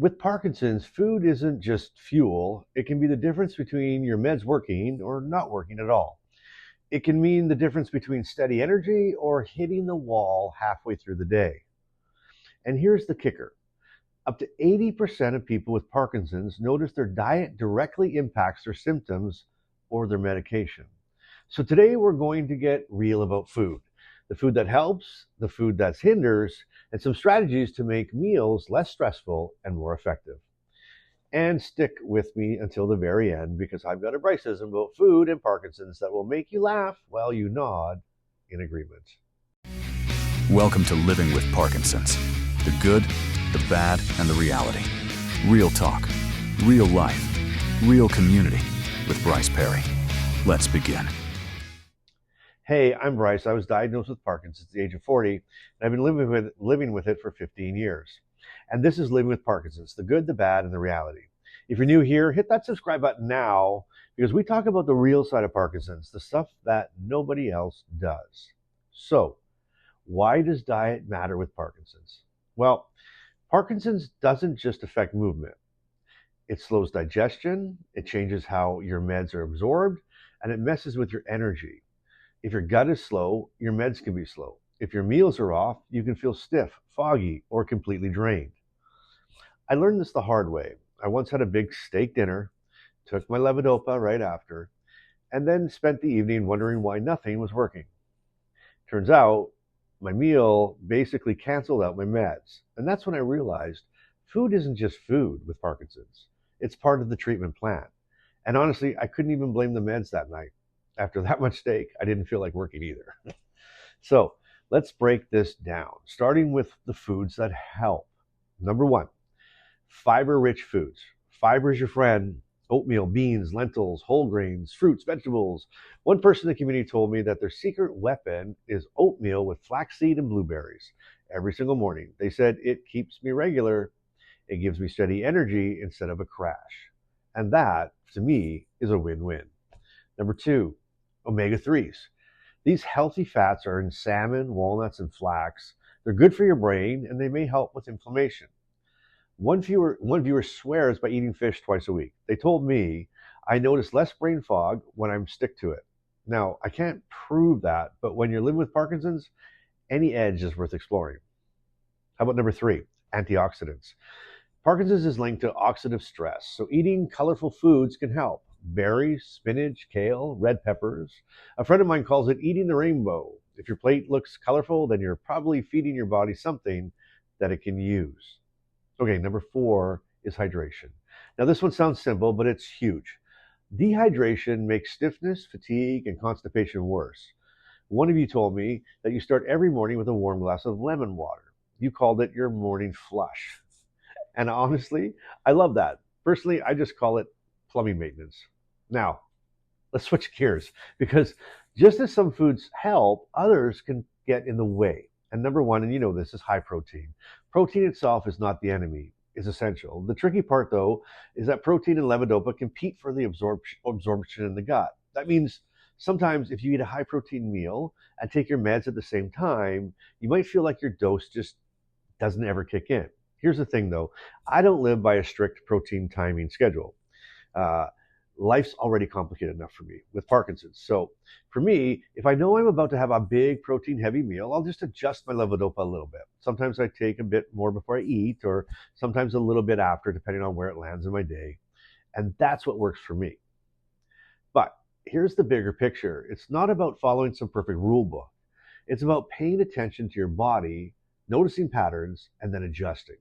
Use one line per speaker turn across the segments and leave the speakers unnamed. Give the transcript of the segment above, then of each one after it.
With Parkinson's, food isn't just fuel. It can be the difference between your meds working or not working at all. It can mean the difference between steady energy or hitting the wall halfway through the day. And here's the kicker. Up to 80% of people with Parkinson's notice their diet directly impacts their symptoms or their medication. So today we're going to get real about food. The food that helps, the food that hinders, and some strategies to make meals less stressful and more effective. And stick with me until the very end because I've got a Bryce-ism about food and Parkinson's that will make you laugh while you nod in agreement.
Welcome to Living with Parkinsons. The good, the bad, and the reality. Real talk, real life, real community with Bryce Perry. Let's begin.
Hey, I'm Bryce. I was diagnosed with Parkinson's at the age of 40, and I've been living with it for 15 years. And this is Living with Parkinson's, the good, the bad, and the reality. If you're new here, hit that subscribe button now because we talk about the real side of Parkinson's, the stuff that nobody else does. So, why does diet matter with Parkinson's? Well, Parkinson's doesn't just affect movement. It slows digestion, it changes how your meds are absorbed, and it messes with your energy. If your gut is slow, your meds can be slow. If your meals are off, you can feel stiff, foggy, or completely drained. I learned this the hard way. I once had a big steak dinner, took my levodopa right after, and then spent the evening wondering why nothing was working. Turns out, my meal basically canceled out my meds. And that's when I realized food isn't just food with Parkinson's. It's part of the treatment plan. And honestly, I couldn't even blame the meds that night. After that much steak, I didn't feel like working either. So let's break this down, starting with the foods that help. Number one, fiber-rich foods. Fiber is your friend. Oatmeal, beans, lentils, whole grains, fruits, vegetables. One person in the community told me that their secret weapon is oatmeal with flaxseed and blueberries every single morning. They said, it keeps me regular. It gives me steady energy instead of a crash. And that, to me, is a win-win. Number two, omega-3s. These healthy fats are in salmon, walnuts, and flax. They're good for your brain, and they may help with inflammation. One viewer swears by eating fish twice a week. They told me I notice less brain fog when I stick to it. Now, I can't prove that, but when you're living with Parkinson's, any edge is worth exploring. How about number three, antioxidants? Parkinson's is linked to oxidative stress, so eating colorful foods can help. Berries, spinach, kale, red peppers. A friend of mine calls it eating the rainbow. If your plate looks colorful, then you're probably feeding your body something that it can use. Okay, number four is hydration. Now this one sounds simple, but it's huge. Dehydration makes stiffness, fatigue, and constipation worse. One of you told me that you start every morning with a warm glass of lemon water. You called it your morning flush. And honestly, I love that. Personally, I just call it plumbing maintenance. Now, let's switch gears because just as some foods help, others can get in the way. And number one, and you know this, is high protein. Protein itself is not the enemy, it's essential. The tricky part, though, is that protein and levodopa compete for the absorption in the gut. That means sometimes if you eat a high protein meal and take your meds at the same time, you might feel like your dose just doesn't ever kick in. Here's the thing, though. I don't live by a strict protein timing schedule. Life's already complicated enough for me with Parkinson's. So for me, if I know I'm about to have a big protein heavy meal, I'll just adjust my levodopa a little bit. Sometimes I take a bit more before I eat, or sometimes a little bit after, depending on where it lands in my day. And that's what works for me. But here's the bigger picture. It's not about following some perfect rule book. It's about paying attention to your body, noticing patterns, and then adjusting.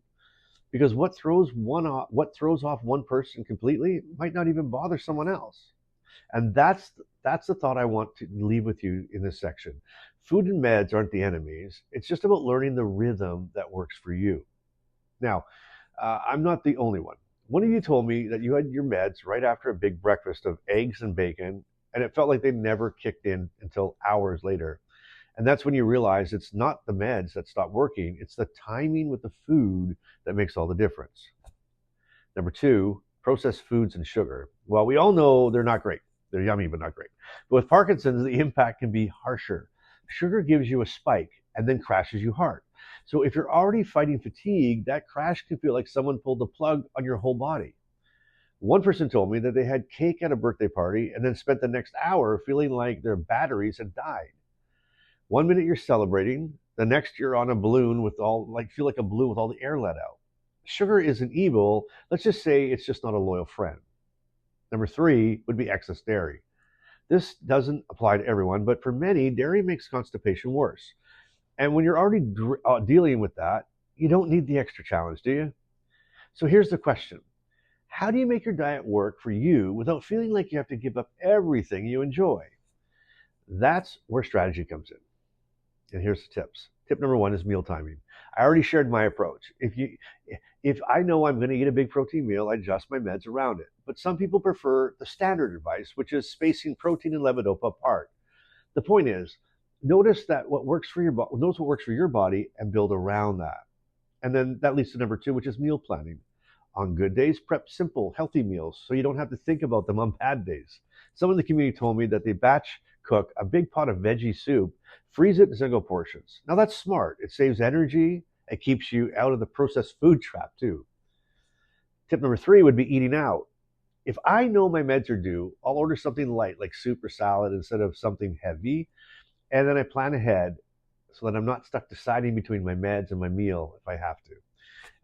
Because what throws off one person completely might not even bother someone else. And that's the thought I want to leave with you in this section. Food and meds aren't the enemies. It's just about learning the rhythm that works for you. Now, I'm not the only one. One of you told me that you had your meds right after a big breakfast of eggs and bacon, and it felt like they never kicked in until hours later. And that's when you realize it's not the meds that stop working, it's the timing with the food that makes all the difference. Number two, processed foods and sugar. Well, we all know they're not great. They're yummy, but not great. But with Parkinson's, the impact can be harsher. Sugar gives you a spike and then crashes you hard. So if you're already fighting fatigue, that crash can feel like someone pulled the plug on your whole body. One person told me that they had cake at a birthday party and then spent the next hour feeling like their batteries had died. One minute you're celebrating, the next you're on a balloon with feel like a balloon with all the air let out. Sugar isn't evil. Let's just say it's just not a loyal friend. Number 3 would be excess dairy. This doesn't apply to everyone, but for many, dairy makes constipation worse. And when you're already dealing with that, you don't need the extra challenge, do you? So here's the question. How do you make your diet work for you without feeling like you have to give up everything you enjoy? That's where strategy comes in. And here's the tips. Tip number 1 is meal timing. I already shared my approach. If I know I'm going to eat a big protein meal, I adjust my meds around it. But some people prefer the standard advice, which is spacing protein and levodopa apart. The point is, notice what works for your body and build around that. And then that leads to number 2, which is meal planning. On good days, prep simple, healthy meals so you don't have to think about them on bad days. Someone in the community told me that they batch cook a big pot of veggie soup, freeze it in single portions. Now that's smart. It saves energy. It keeps you out of the processed food trap too. Tip number 3 would be eating out. If I know my meds are due, I'll order something light like soup or salad instead of something heavy. And then I plan ahead so that I'm not stuck deciding between my meds and my meal if I have to.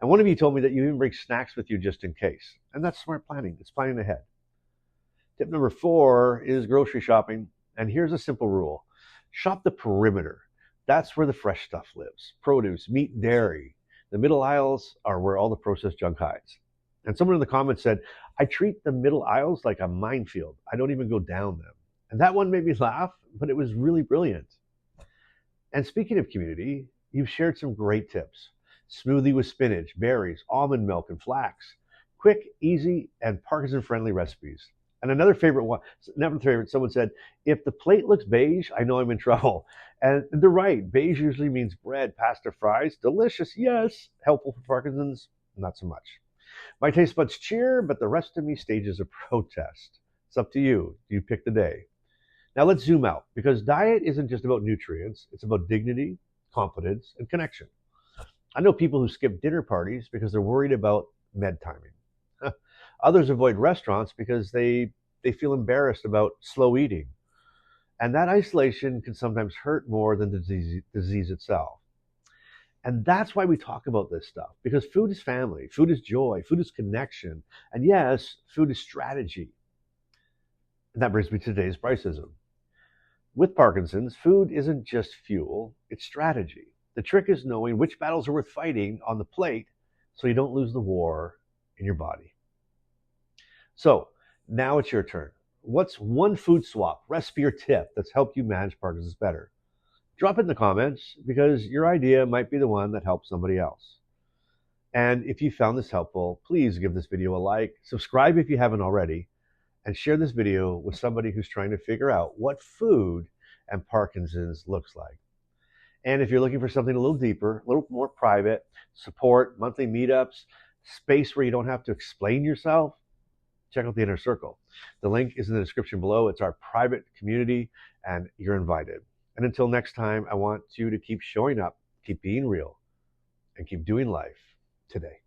And one of you told me that you even bring snacks with you just in case. And that's smart planning. It's planning ahead. Tip number 4 is grocery shopping. And here's a simple rule. Shop the perimeter. That's where the fresh stuff lives. Produce, meat, dairy. The middle aisles are where all the processed junk hides. And someone in the comments said, I treat the middle aisles like a minefield. I don't even go down them. And that one made me laugh, but it was really brilliant. And speaking of community, you've shared some great tips. Smoothie with spinach, berries, almond milk, and flax. Quick, easy, and Parkinson-friendly recipes. And another favorite, someone said, if the plate looks beige, I know I'm in trouble. And they're right. Beige usually means bread, pasta, fries. Delicious, yes. Helpful for Parkinson's, not so much. My taste buds cheer, but the rest of me stages a protest. It's up to you. You pick the day. Now let's zoom out, because diet isn't just about nutrients. It's about dignity, confidence, and connection. I know people who skip dinner parties because they're worried about med timing. Others avoid restaurants because they feel embarrassed about slow eating. And that isolation can sometimes hurt more than the disease itself. And that's why we talk about this stuff, because food is family, food is joy, food is connection, and yes, food is strategy. And that brings me to today's Bryce-ism. With Parkinson's, food isn't just fuel, it's strategy. The trick is knowing which battles are worth fighting on the plate so you don't lose the war in your body. So now it's your turn. What's one food swap, recipe, or tip that's helped you manage Parkinson's better? Drop it in the comments, because your idea might be the one that helps somebody else. And if you found this helpful, please give this video a like, subscribe if you haven't already, and share this video with somebody who's trying to figure out what food and Parkinson's looks like. And if you're looking for something a little deeper, a little more private, support, monthly meetups, space where you don't have to explain yourself, check out the Inner Circle. The link is in the description below. It's our private community, and you're invited. And until next time, I want you to keep showing up, keep being real, and keep doing life today.